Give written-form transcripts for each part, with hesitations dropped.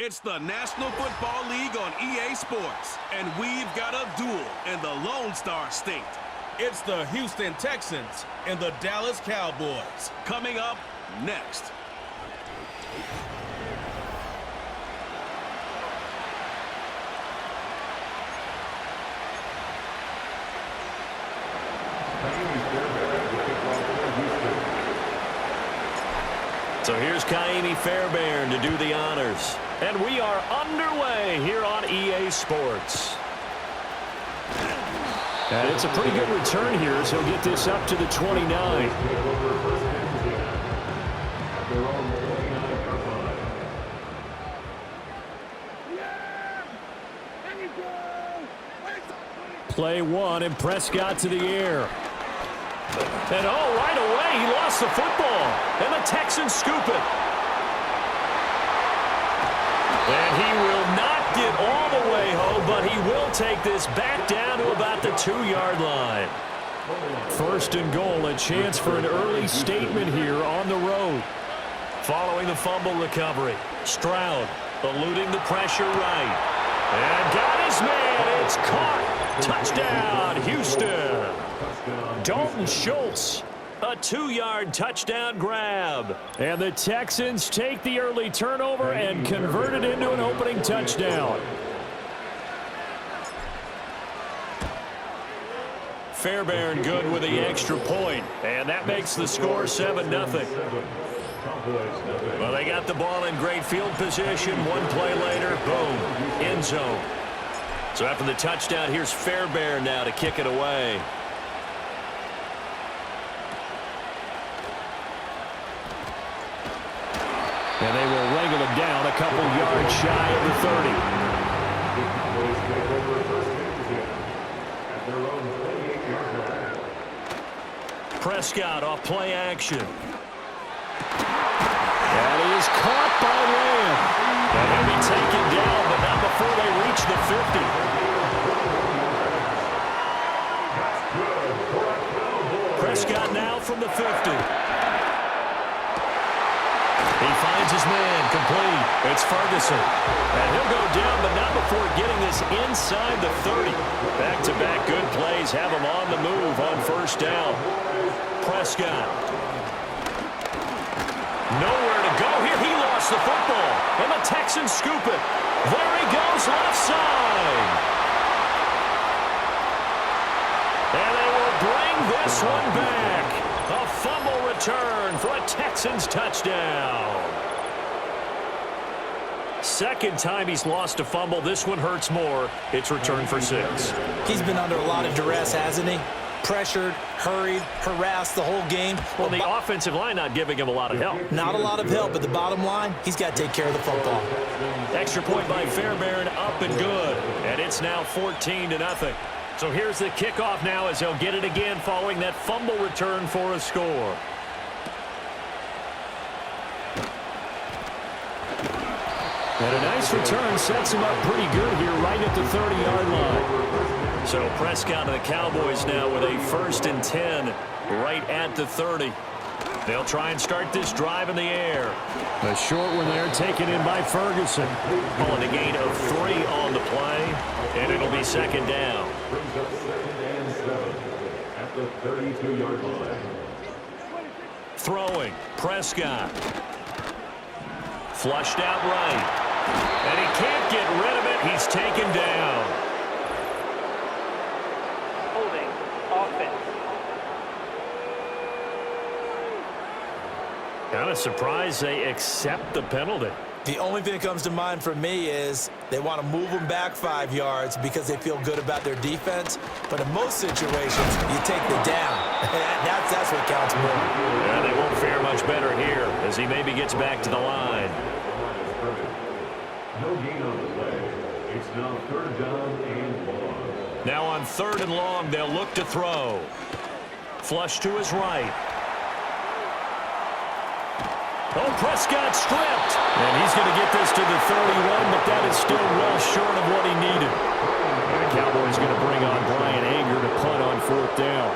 It's the National Football League on EA Sports, and we've got a duel in the Lone Star State. It's the Houston Texans and the Dallas Cowboys. Coming up next. So here's Kaimi Fairbairn to do the honors. And we are underway here on EA Sports. And it's a pretty good return here as he'll get this up to the 29. Play one, and Prescott to the air. And oh, right away, he lost the football. And the Texans scoop it. And he will not get all the way home, but he will take this back down to about the 2-yard line. First and goal, a chance for an early statement here on the road. Following the fumble recovery, Stroud eluding the pressure right. And got his man. It's caught. Touchdown, Houston. Dalton Schultz, a 2-yard touchdown grab. And the Texans take the early turnover and convert it into an opening touchdown. Fairbairn good with the extra point, and that makes the score 7-0. Well, they got the ball in great field position. One play later, boom, end zone. So after the touchdown, here's Fairbairn now to kick it away. And they will wrangle him down a couple yards shy of the 30. Prescott off play action. That is caught by Lamb. And he'll be taken down, but not before they reach the 50. Prescott now from the 50. He finds his man, complete. It's Ferguson. And he'll go down, but not before getting this inside the 30. Back-to-back good plays have him on the move on first down. Prescott. Nowhere to go here. He lost the football. And the Texans scoop it. There he goes, left side. And they will bring this one back. A fumble return for a Texans touchdown. Second time he's lost a fumble. This one hurts more. It's returned for 6. He's been under a lot of duress, hasn't he? Pressured, hurried, harassed the whole game. Well, the offensive line not giving him a lot of help. Not a lot of help, but the bottom line, he's got to take care of the football. Extra point by Fairbairn, up and good. And it's now 14-0. So here's the kickoff now as he'll get it again following that fumble return for a score. And a nice return sets him up pretty good here right at the 30-yard line. So Prescott and the Cowboys now with a 1st and 10 right at the 30. They'll try and start this drive in the air. A short one there taken in by Ferguson. Calling a gain of 3 on the play, and it'll be second down. At the 32-yard line. Throwing, Prescott. Flushed out right. And he can't get rid of it. He's taken down. Holding, offense. Kind of surprised they accept the penalty. The only thing that comes to mind for me is they want to move them back 5 yards because they feel good about their defense. But in most situations, you take the down. That's what counts more. Yeah, they won't fare much better here as he maybe gets back to the line. No gain on the play. It's now 3rd down and long. Now on 3rd and long, they'll look to throw. Flush to his right. Oh, Prescott stripped. And he's going to get this to the 31, but that is still well short of what he needed. And the Cowboys going to bring on Brian Anger to punt on 4th down.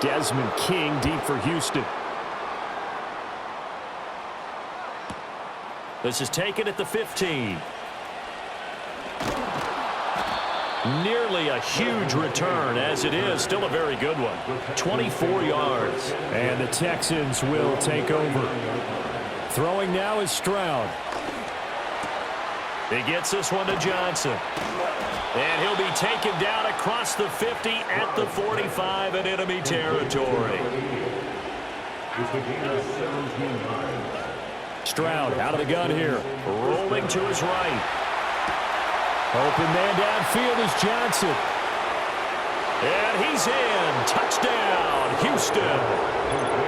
Desmond King deep for Houston. This is taken at the 15. Nearly a huge return, as it is still a very good one. 24 yards. And the Texans will take over. Throwing now is Stroud. He gets this one to Johnson. And he'll be taken down across the 50 at the 45 in enemy territory. Stroud out of the gun here. Rolling to his right. Open man downfield is Johnson. And he's in. Touchdown, Houston.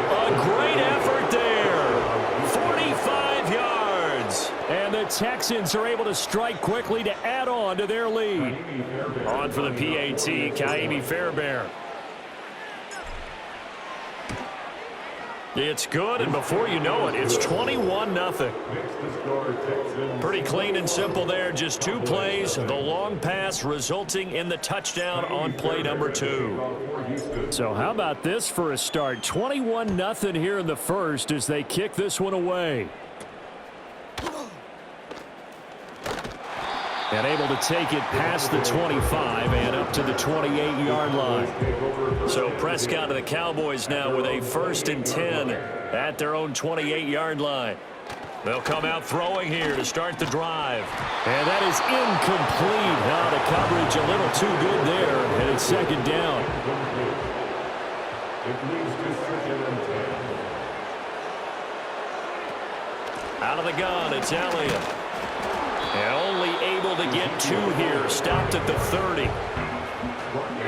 A great effort there. 45 yards. And the Texans are able to strike quickly to add on to their lead. On for the PAT, Kaimi Fairbairn. It's good, and before you know it, it's 21-0. Pretty clean and simple there. Just 2 plays. The long pass resulting in the touchdown on play number 2. So how about this for a start? 21-0 here in the first as they kick this one away. And able to take it past the 25 and up to the 28-yard line. So Prescott and the Cowboys now with a 1st and 10 at their own 28-yard line. They'll come out throwing here to start the drive. And that is incomplete. Now the coverage a little too good there, and it's 2nd down. Out of the gun, it's Elliott. And only able to get 2 here. Stopped at the 30.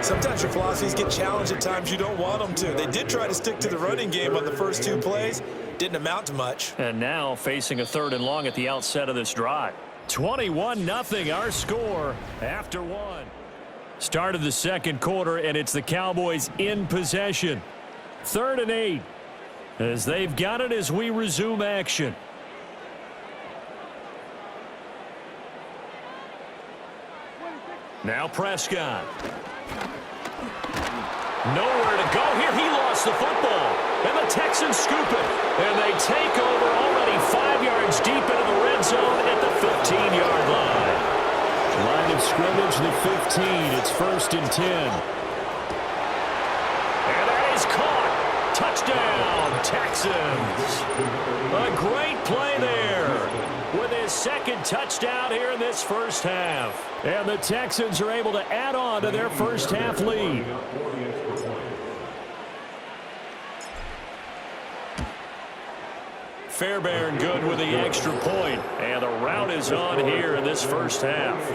Sometimes your philosophies get challenged at times you don't want them to. They did try to stick to the running game on the first 2 plays. Didn't amount to much. And now facing a 3rd and long at the outset of this drive. 21-0 our score after 1. Start of the 2nd quarter, and it's the Cowboys in possession. 3rd and 8 as they've got it as we resume action. Now Prescott. Nowhere to go here. He lost the football. And the Texans scoop it. And they take over already 5 yards deep into the red zone at the 15-yard line. Line of scrimmage, the 15. It's 1st and 10. And that is caught. Touchdown, Texans. A great play there. With his 2nd touchdown here in this first half. And the Texans are able to add on to their first half lead. Fairbairn good with the extra point. And the route is on here in this first half.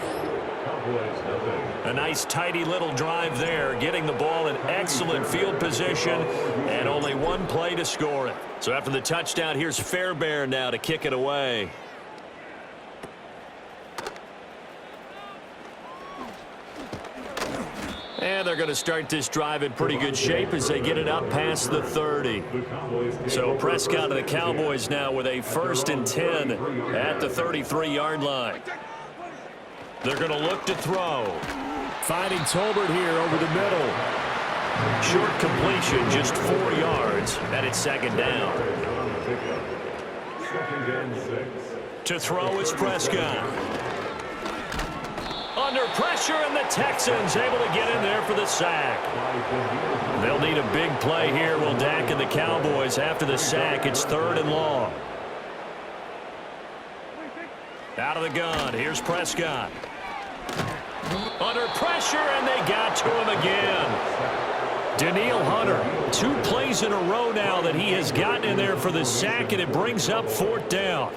A nice tidy little drive there, getting the ball in excellent field position and only 1 play to score it. So after the touchdown, here's Fairbairn now to kick it away. And they're going to start this drive in pretty good shape as they get it up past the 30. So Prescott and the Cowboys now with a 1st and 10 at the 33-yard line. They're going to look to throw. Finding Tolbert here over the middle. Short completion, just 4 yards, and it's 2nd down. To throw is Prescott. Under pressure, and the Texans able to get in there for the sack. They'll need a big play here, will Dak and the Cowboys. After the sack, it's 3rd and long. Out of the gun, here's Prescott. Under pressure, and they got to him again. Danielle Hunter, 2 plays in a row now that he has gotten in there for the sack, and it brings up 4th down.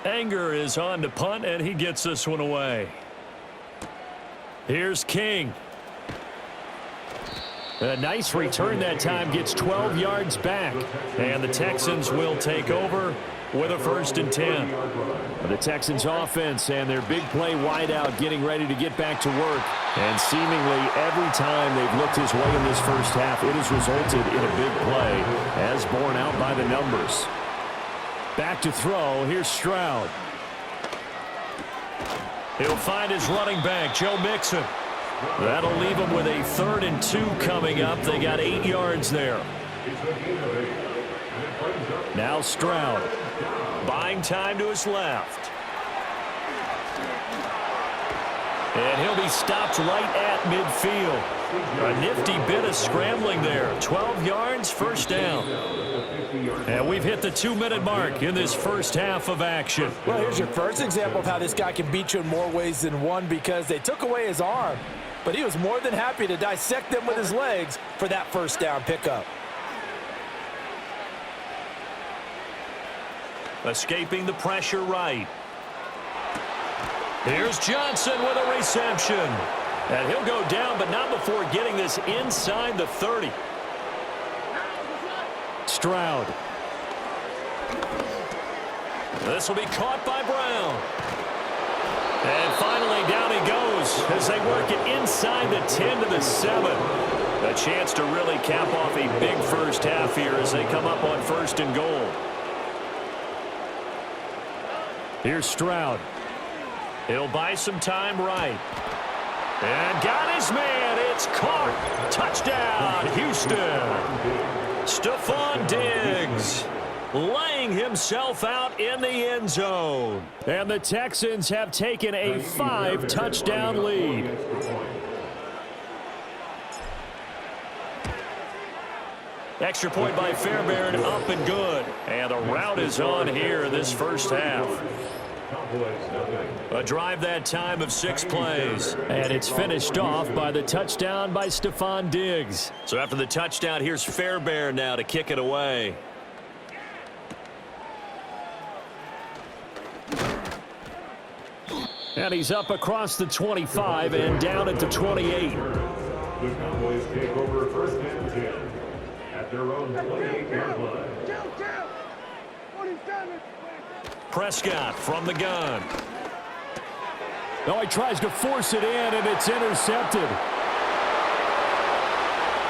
Anger is on to punt, and he gets this one away. Here's King. A nice return that time, gets 12 yards back. And the Texans will take over with a 1st and 10. The Texans offense and their big play wideout getting ready to get back to work. And seemingly every time they've looked his way in this first half, it has resulted in a big play, as borne out by the numbers. Back to throw. Here's Stroud. He'll find his running back, Joe Mixon. That'll leave him with a 3rd and 2 coming up. They got 8 yards there. Now Stroud. Buying time to his left. And he'll be stopped right at midfield. A nifty bit of scrambling there. 12 yards, first down. And we've hit the 2-minute mark in this first half of action. Well, here's your first example of how this guy can beat you in more ways than one, because they took away his arm, but he was more than happy to dissect them with his legs for that first down pickup. Escaping the pressure right. Here's Johnson with a reception. And he'll go down, but not before getting this inside the 30. Stroud. This will be caught by Brown. And finally, down he goes as they work it inside the 10 to the 7. A chance to really cap off a big first half here as they come up on 1st and goal. Here's Stroud. He'll buy some time right. And got his man. It's caught. Touchdown, Houston. Stephon Diggs laying himself out in the end zone. And the Texans have taken a 5-touchdown lead. Extra point by Fairbairn, up and good. And the route is on here in this first half. A drive that time of 6 plays. And it's finished off by the touchdown by Stephon Diggs. So after the touchdown, here's Fairbairn now to kick it away. And he's up across the 25 and down at the 28. The Cowboys take over 1st and 10 at their own 28-yard line. Prescott from the gun. No, he tries to force it in, and it's intercepted.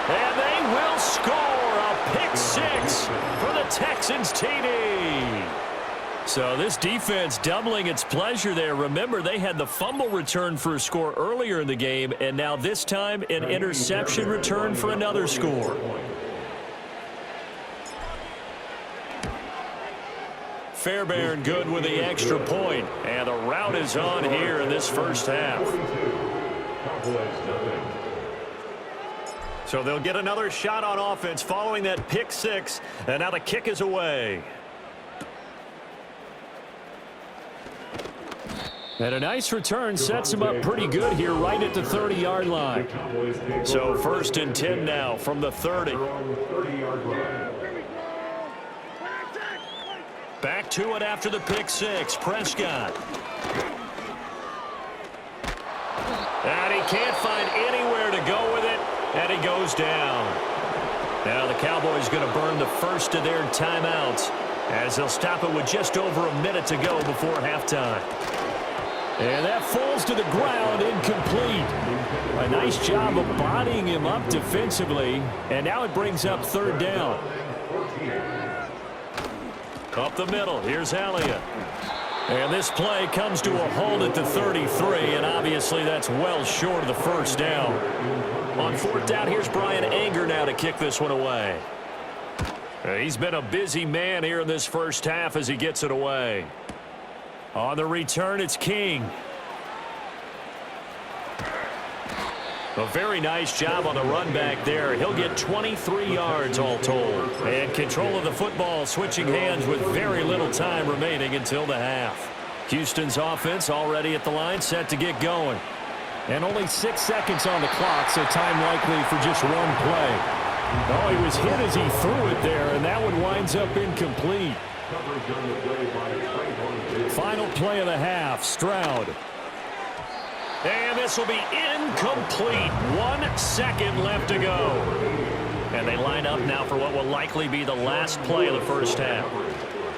And they will score a pick 6 for the Texans TD. So this defense doubling its pleasure there. Remember, they had the fumble return for a score earlier in the game, and now this time an interception return for another score. Fairbairn good with the extra point, and the route is on here in this first half. So they'll get another shot on offense following that pick 6, and now the kick is away. And a nice return sets him up pretty good here right at the 30-yard line. So 1st and 10 now from the 30. Back to it after the pick 6. Prescott. And he can't find anywhere to go with it, and he goes down. Now the Cowboys going to burn the first of their timeouts as they'll stop it with just over a minute to go before halftime. And that falls to the ground, incomplete. A nice job of bodying him up defensively, and now it brings up 3rd down. Up the middle, here's Elliott. And this play comes to a halt at the 33, and obviously that's well short of the first down. On 4th down, here's Brian Anger now to kick this one away. He's been a busy man here in this first half as he gets it away. On the return, it's King. A very nice job on the run back there. He'll get 23 yards all told. And control of the football switching hands with very little time remaining until the half. Houston's offense already at the line, set to get going. And only 6 seconds on the clock, so time likely for just one play. Oh, he was hit as he threw it there, and that one winds up incomplete. Final play of the half, Stroud. And this will be incomplete. 1 second left to go. And they line up now for what will likely be the last play of the first half.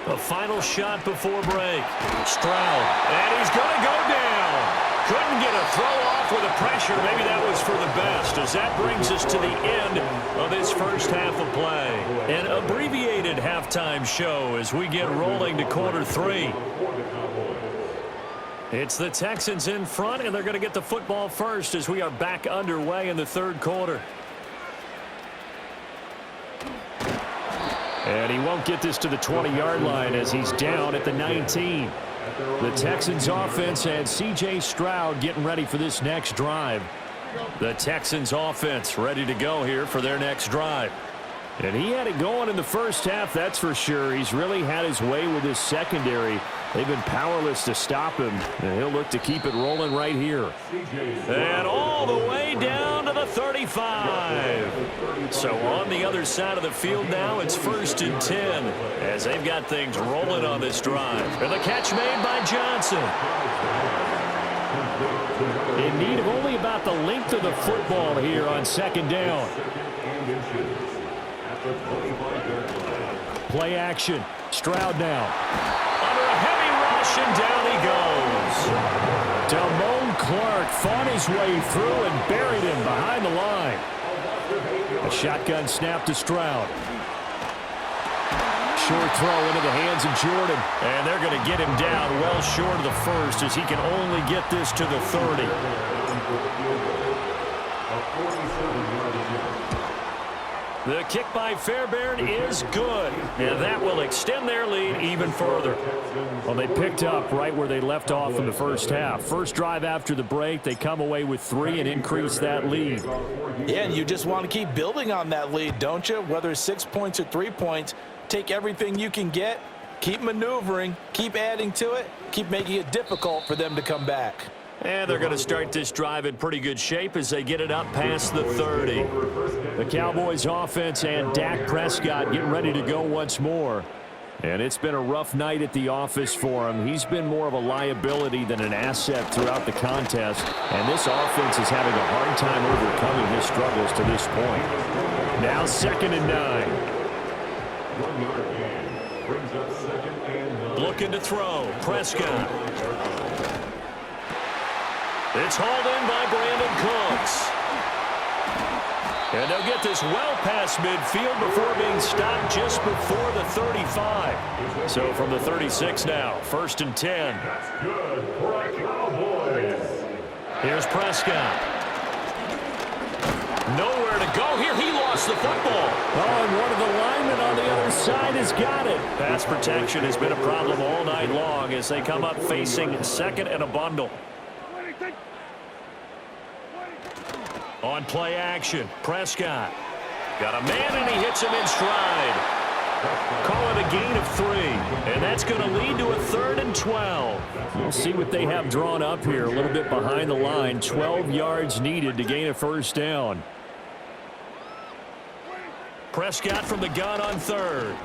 A final shot before break. Stroud. And he's going to go down. Couldn't get a throw off with the pressure. Maybe that was for the best, as that brings us to the end of this first half of play. An abbreviated halftime show as we get rolling to quarter 3. It's the Texans in front, and they're going to get the football first as we are back underway in the 3rd quarter. And he won't get this to the 20-yard line as he's down at the 19. The Texans offense and C.J. Stroud getting ready for this next drive. The Texans offense ready to go here for their next drive. And he had it going in the first half, that's for sure. He's really had his way with his secondary. They've been powerless to stop him, and he'll look to keep it rolling right here. And all the way down to the 35. So on the other side of the field now, it's 1st and 10 as they've got things rolling on this drive. And the catch made by Johnson. In need of only about the length of the football here on 2nd down. Play action. Stroud now. Under a heavy rush, and down he goes. Damone Clark fought his way through and buried him behind the line. A shotgun snap to Stroud. Short throw into the hands of Jordan. And they're going to get him down well short of the first as he can only get this to the 30. The kick by Fairbairn is good, and that will extend their lead even further. Well, they picked up right where they left off in the first half. First drive after the break, they come away with 3 and increase that lead. Yeah, and you just want to keep building on that lead, don't you? Whether it's 6 points or 3 points, take everything you can get, keep maneuvering, keep adding to it, keep making it difficult for them to come back. And they're going to start this drive in pretty good shape as they get it up past the 30. The Cowboys offense and Dak Prescott getting ready to go once more. And it's been a rough night at the office for him. He's been more of a liability than an asset throughout the contest. And this offense is having a hard time overcoming his struggles to this point. Now 2nd and 9. Looking to throw. Prescott. It's hauled in by Brandon Cooks. And they'll get this well past midfield before being stopped just before the 35. So from the 36 now, 1st and 10. That's good for the Cowboys. Here's Prescott. Nowhere to go here. He lost the football. Oh, and one of the linemen on the other side has got it. Pass protection has been a problem all night long as they come up facing 2nd and a bundle. On play action, Prescott. Got a man, and he hits him in stride. Call it a gain of 3, and that's going to lead to a 3rd and 12. We'll see what they have drawn up here, a little bit behind the line. 12 yards needed to gain a 1st down. Prescott from the gun on 3rd.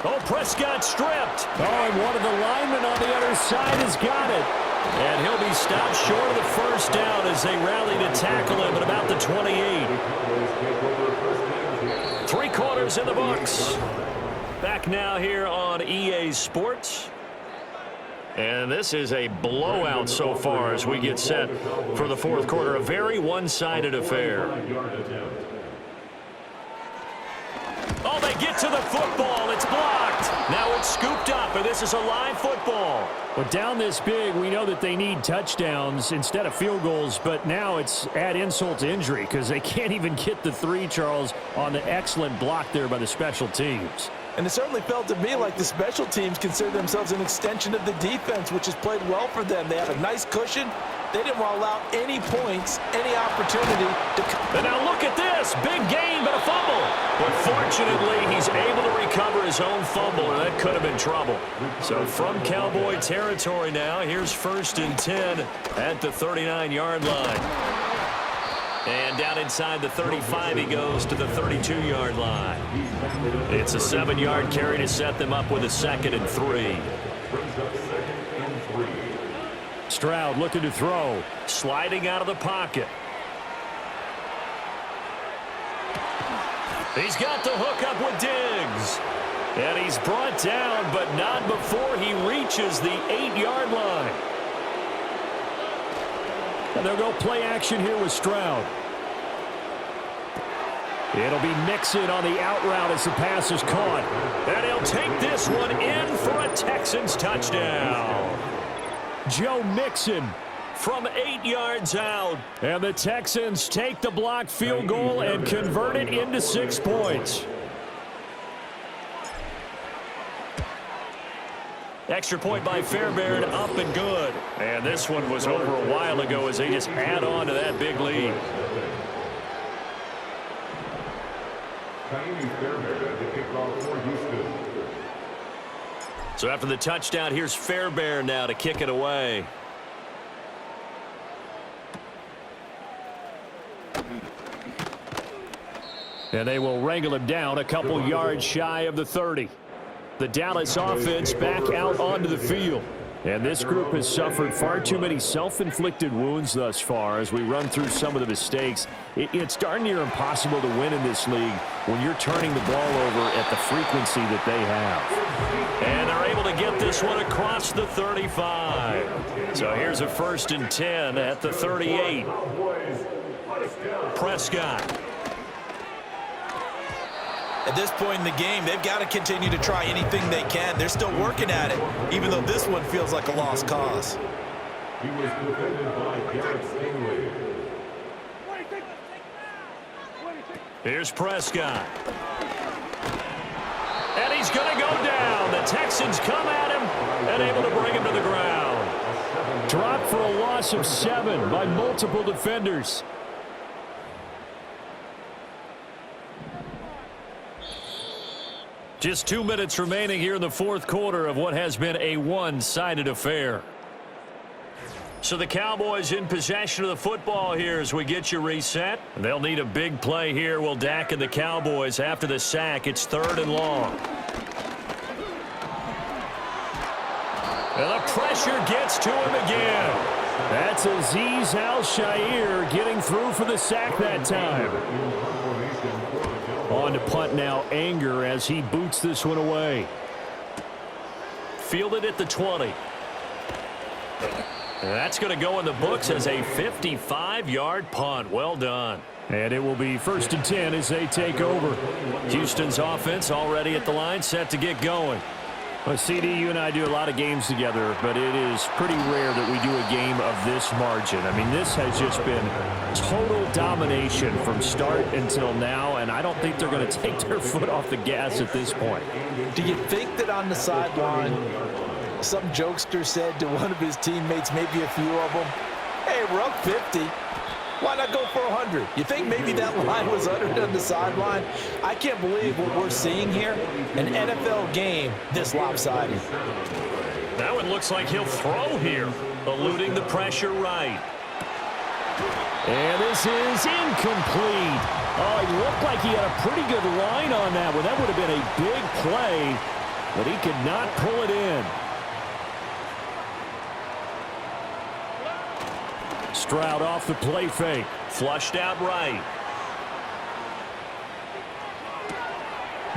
Oh, Prescott stripped. Oh, and one of the linemen on the other side has got it. And he'll be stopped short of the 1st down as they rally to tackle him at about the 28. 3 quarters in the books. Back now here on EA Sports. And this is a blowout so far as we get set for the 4th quarter. A very one-sided affair. Oh, they get to the football. It's blocked. Now it's scooped up, and this is a live football. But down this big, we know that they need touchdowns instead of field goals, but now it's add insult to injury because they can't even get the 3, Charles, on the excellent block there by the special teams. And it certainly felt to me like the special teams consider themselves an extension of the defense, which has played well for them. They have a nice cushion. They didn't want to allow any points, any opportunity to come. And now look at this. Big gain, but a fumble. But fortunately, he's able to recover his own fumble, and that could have been trouble. So from Cowboy territory now, here's 1st and 10 at the 39-yard line. And down inside the 35, he goes to the 32-yard line. It's a 7-yard carry to set them up with a 2nd and 3. Stroud looking to throw. Sliding out of the pocket. He's got the hook up with Diggs. And he's brought down, but not before he reaches the 8-yard line. And they'll go play action here with Stroud. It'll be Mixon on the out route as the pass is caught. And he'll take this one in for a Texans touchdown. Joe Mixon from 8 yards out. And the Texans take the blocked field goal and convert it into 6 points. Extra point by Fairbairn, up and good. And this one was over a while ago as they just add on to that big lead. So after the touchdown, here's Fairbairn now to kick it away. And they will wrangle him down a couple yards shy of the 30. The Dallas offense back out onto the field. And this group has suffered far too many self-inflicted wounds thus far as we run through some of the mistakes. It's darn near impossible to win in this league when you're turning the ball over at the frequency that they have. And they're able to get this one across the 35. So here's a 1st and 10 at the 38. Prescott. At this point in the game, they've got to continue to try anything they can. They're still working at it, even though this one feels like a lost cause. He was defended by Garrett Stingley. Here's Prescott. And he's going to go down. The Texans come at him and able to bring him to the ground. Dropped for a loss of 7 by multiple defenders. Just 2 minutes remaining here in the fourth quarter of what has been a one-sided affair. So the Cowboys in possession of the football here as we get you reset. They'll need a big play here. Will Dak and the Cowboys after the sack. It's 3rd and long. And the pressure gets to him again. That's Azeez Al-Shaair getting through for the sack that time. On to punt now, Anger as he boots this one away. Fielded at the 20. And that's going to go in the books as a 55-yard punt. Well done. And it will be 1st and 10 as they take over. Houston's offense already at the line, set to get going. Well, CD, you and I do a lot of games together, but it is pretty rare that we do a game of this margin. I mean, this has just been total domination from start until now, and I don't think they're going to take their foot off the gas at this point. Do you think that on the sideline, some jokester said to one of his teammates, maybe a few of them, hey, we're up 50. Why not go for 100? You think maybe that line was uttered on the sideline? I can't believe what we're seeing here. An NFL game this lopsided. That one looks like he'll throw here, eluding the pressure right. And this is incomplete. Oh, he looked like he had a pretty good line on that one. That would have been a big play, but he could not pull it in. Stroud off the play fake. Flushed out right.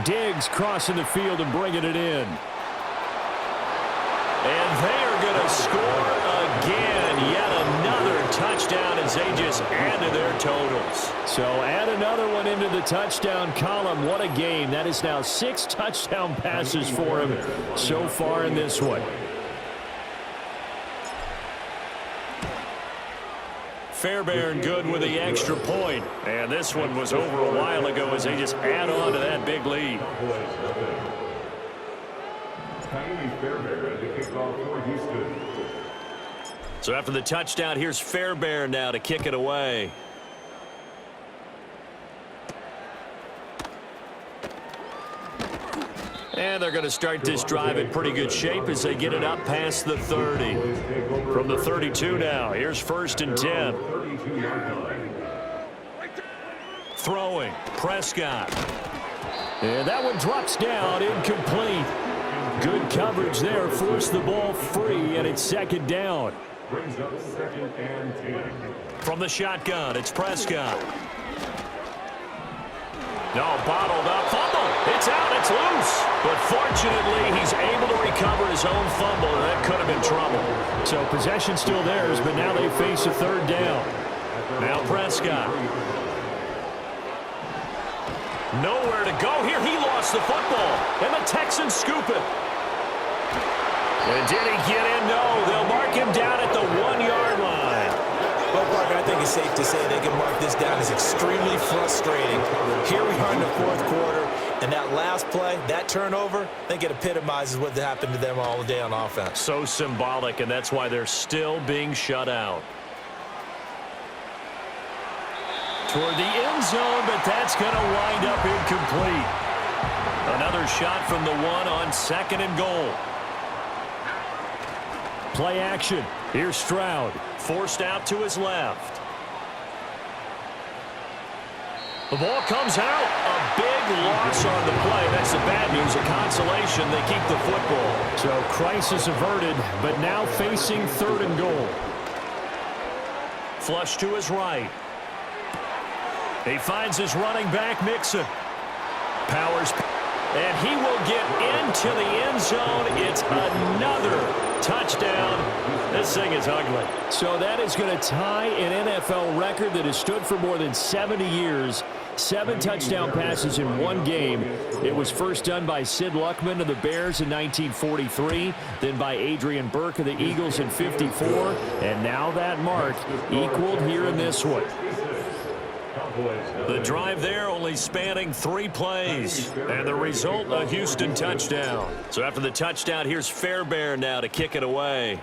Diggs crossing the field and bringing it in. And they are going to score again. Yet another touchdown as they just add to their totals. So add another one into the touchdown column. What a game. That is now 6 touchdown passes for him so far in this one. Fairbairn good with the extra point. And this one was over a while ago as they just add on to that big lead. So after the touchdown, here's Fairbairn now to kick it away. And they're going to start this drive in pretty good shape as they get it up past the 30. From the 32 now, here's 1st and 10. Throwing, Prescott. And that one drops down, incomplete. Good coverage there, forced the ball free, and it's 2nd down. Brings up 2nd and 10. From the shotgun, it's Prescott. No, bottled up, fumble. It's out, it's loose. But fortunately, he's able to recover his own fumble. That could have been trouble. So possession still theirs, but now they face a 3rd down. Now Prescott. Nowhere to go here. He lost the football. And the Texans scoop it. And did he get in? No. They'll mark him down at the 1-yard line. Well, Parker, I think it's safe to say they can mark this down as extremely frustrating. Here we are in the 4th quarter, And that last play, that turnover, I think it epitomizes what happened to them all day on offense. So symbolic, and that's why they're still being shut out. Toward the end zone, but that's going to wind up incomplete. Another shot from the one on 2nd and goal. Play action. Here's Stroud. Forced out to his left. The ball comes out. A big loss on the play. That's the bad news. A consolation. They keep the football. So crisis averted, but now facing 3rd and goal. Flush to his right. He finds his running back, Mixon. Powers. And he will get into the end zone. It's another touchdown. This thing is ugly. So that is going to tie an NFL record that has stood for more than 70 years. 7 touchdown passes in one game. It was first done by Sid Luckman of the Bears in 1943, then by Adrian Burke of the Eagles in 54, and now that mark equaled here in this one. The drive there only spanning 3 plays. And the result, a Houston touchdown. So after the touchdown, here's Fairbairn now to kick it away.